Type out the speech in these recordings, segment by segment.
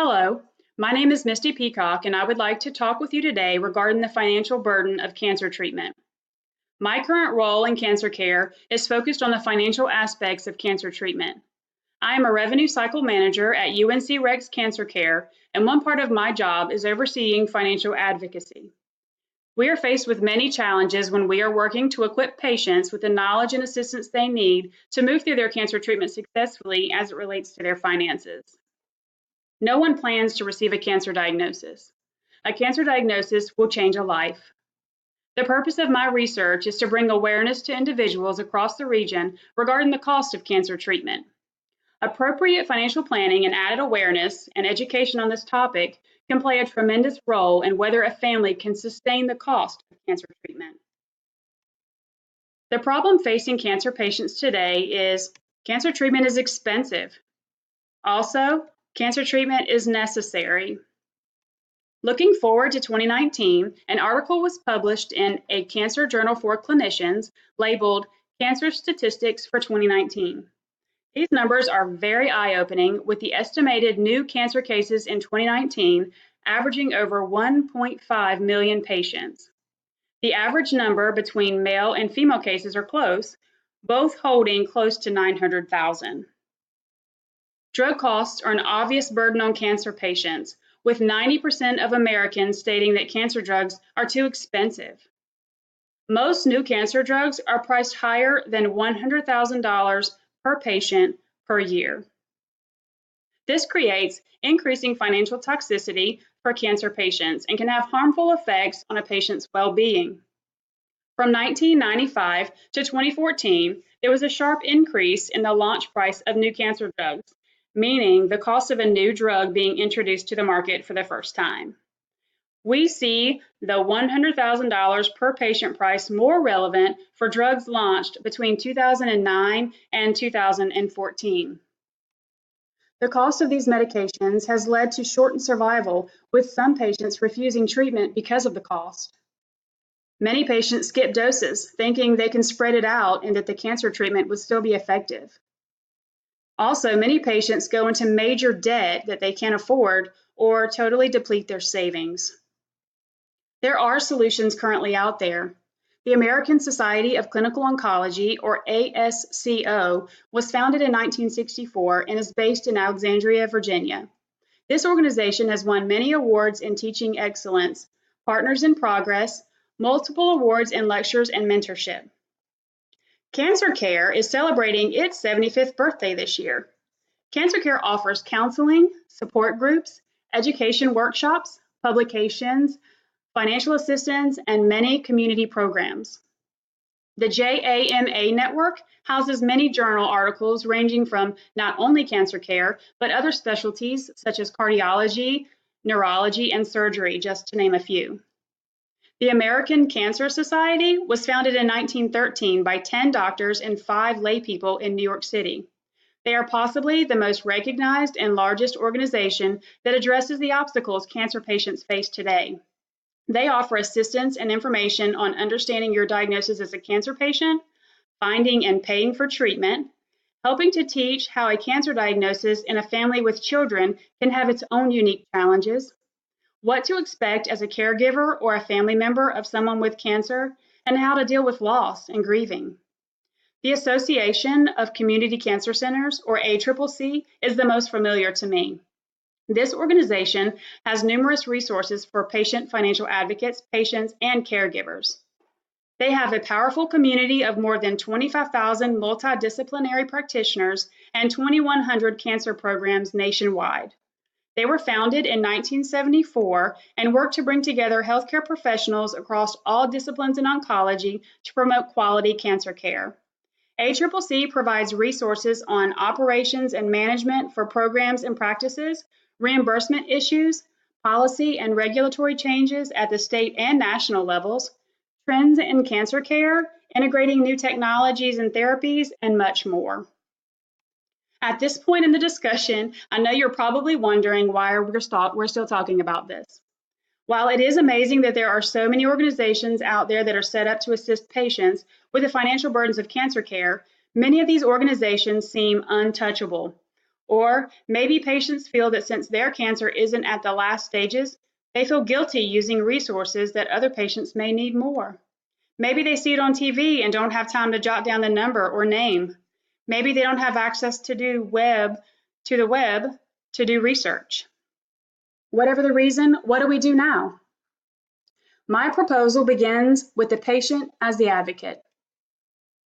Hello, my name is Misty Peacock, and I would like to talk with you today regarding the financial burden of cancer treatment. My current role in cancer care is focused on the financial aspects of cancer treatment. I am a revenue cycle manager at UNC Rex Cancer Care, and one part of my job is overseeing financial advocacy. We are faced with many challenges when we are working to equip patients with the knowledge and assistance they need to move through their cancer treatment successfully as it relates to their finances. No one plans to receive a cancer diagnosis. A cancer diagnosis will change a life. The purpose of my research is to bring awareness to individuals across the region regarding the cost of cancer treatment. Appropriate financial planning and added awareness and education on this topic can play a tremendous role in whether a family can sustain the cost of cancer treatment. The problem facing cancer patients today is cancer treatment is expensive. Also, cancer treatment is necessary. Looking forward to 2019, an article was published in a cancer journal for clinicians labeled Cancer Statistics for 2019. These numbers are very eye-opening, with the estimated new cancer cases in 2019 averaging over 1.5 million patients. The average number between male and female cases are close, both holding close to 900,000. Drug costs are an obvious burden on cancer patients, with 90% of Americans stating that cancer drugs are too expensive. Most new cancer drugs are priced higher than $100,000 per patient per year. This creates increasing financial toxicity for cancer patients and can have harmful effects on a patient's well-being. From 1995 to 2014, there was a sharp increase in the launch price of new cancer drugs, meaning the cost of a new drug being introduced to the market for the first time. We see the $100,000 per patient price more relevant for drugs launched between 2009 and 2014. The cost of these medications has led to shortened survival, with some patients refusing treatment because of the cost. Many patients skip doses, thinking they can spread it out and that the cancer treatment would still be effective. Also, many patients go into major debt that they can't afford or totally deplete their savings. There are solutions currently out there. The American Society of Clinical Oncology, or ASCO, was founded in 1964 and is based in Alexandria, Virginia. This organization has won many awards in teaching excellence, Partners in Progress, multiple awards in lectures and mentorship. Cancer Care is celebrating its 75th birthday this year. Cancer Care offers counseling, support groups, education workshops, publications, financial assistance, and many community programs. The JAMA network houses many journal articles ranging from not only cancer care, but other specialties such as cardiology, neurology, and surgery, just to name a few. The American Cancer Society was founded in 1913 by 10 doctors and 5 lay people in New York City. They are possibly the most recognized and largest organization that addresses the obstacles cancer patients face today. They offer assistance and information on understanding your diagnosis as a cancer patient, finding and paying for treatment, helping to teach how a cancer diagnosis in a family with children can have its own unique challenges, what to expect as a caregiver or a family member of someone with cancer, and how to deal with loss and grieving. The Association of Community Cancer Centers, or ACCC, is the most familiar to me. This organization has numerous resources for patient financial advocates, patients, and caregivers. They have a powerful community of more than 25,000 multidisciplinary practitioners and 2,100 cancer programs nationwide. They were founded in 1974 and work to bring together healthcare professionals across all disciplines in oncology to promote quality cancer care. ACCC provides resources on operations and management for programs and practices, reimbursement issues, policy and regulatory changes at the state and national levels, trends in cancer care, integrating new technologies and therapies, and much more. At this point in the discussion, I know you're probably wondering why we're still talking about this. While it is amazing that there are so many organizations out there that are set up to assist patients with the financial burdens of cancer care, many of these organizations seem untouchable. Or maybe patients feel that since their cancer isn't at the last stages, they feel guilty using resources that other patients may need more. Maybe they see it on TV and don't have time to jot down the number or name. Maybe they don't have access to the web to do research. Whatever the reason, what do we do now? My proposal begins with the patient as the advocate.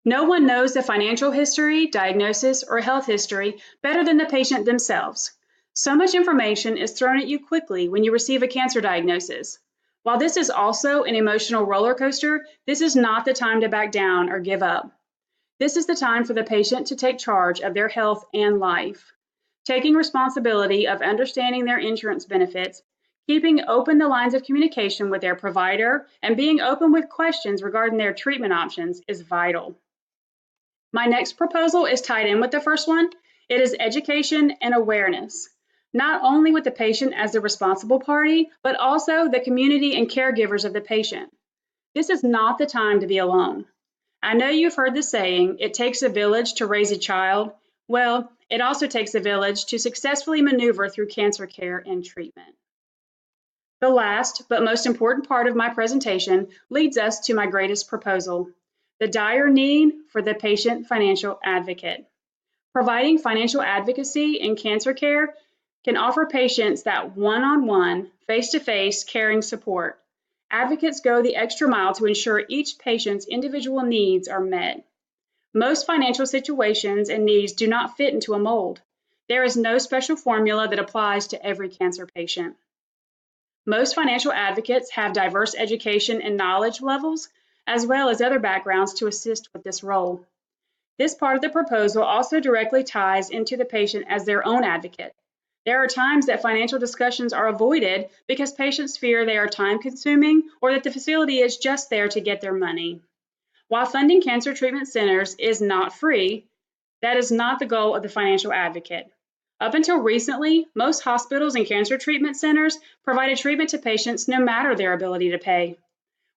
No one knows the financial history, diagnosis, or health history better than the patient themselves. So much information is thrown at you quickly when you receive a cancer diagnosis. While this is also an emotional roller coaster, this is not the time to back down or give up. This is the time for the patient to take charge of their health and life. Taking responsibility of understanding their insurance benefits, keeping open the lines of communication with their provider, and being open with questions regarding their treatment options is vital. My next proposal is tied in with the first one. It is education and awareness, not only with the patient as the responsible party, but also the community and caregivers of the patient. This is not the time to be alone. I know you've heard the saying, it takes a village to raise a child. Well, it also takes a village to successfully maneuver through cancer care and treatment. The last but most important part of my presentation leads us to my greatest proposal, the dire need for the patient financial advocate. Providing financial advocacy in cancer care can offer patients that one-on-one, face-to-face caring support. Advocates go the extra mile to ensure each patient's individual needs are met. Most financial situations and needs do not fit into a mold. There is no special formula that applies to every cancer patient. Most financial advocates have diverse education and knowledge levels, as well as other backgrounds to assist with this role. This part of the proposal also directly ties into the patient as their own advocate. There are times that financial discussions are avoided because patients fear they are time-consuming or that the facility is just there to get their money. While funding cancer treatment centers is not free, that is not the goal of the financial advocate. Up until recently, most hospitals and cancer treatment centers provided treatment to patients no matter their ability to pay.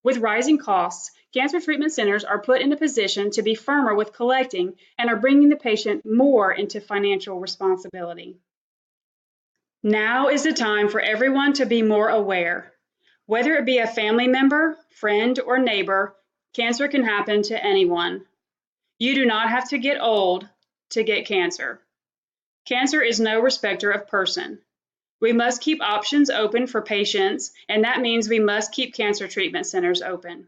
With rising costs, cancer treatment centers are put in a position to be firmer with collecting and are bringing the patient more into financial responsibility. Now is the time for everyone to be more aware. Whether it be a family member, friend, or neighbor, cancer can happen to anyone. You do not have to get old to get cancer. Cancer is no respecter of person. We must keep options open for patients, and that means we must keep cancer treatment centers open.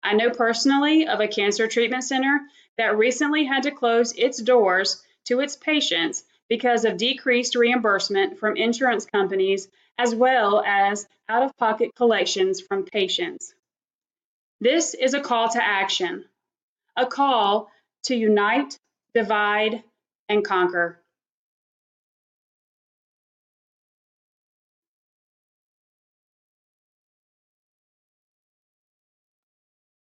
I know personally of a cancer treatment center that recently had to close its doors to its patients because of decreased reimbursement from insurance companies as well as out-of-pocket collections from patients. This is a call to action, a call to unite, divide, and conquer.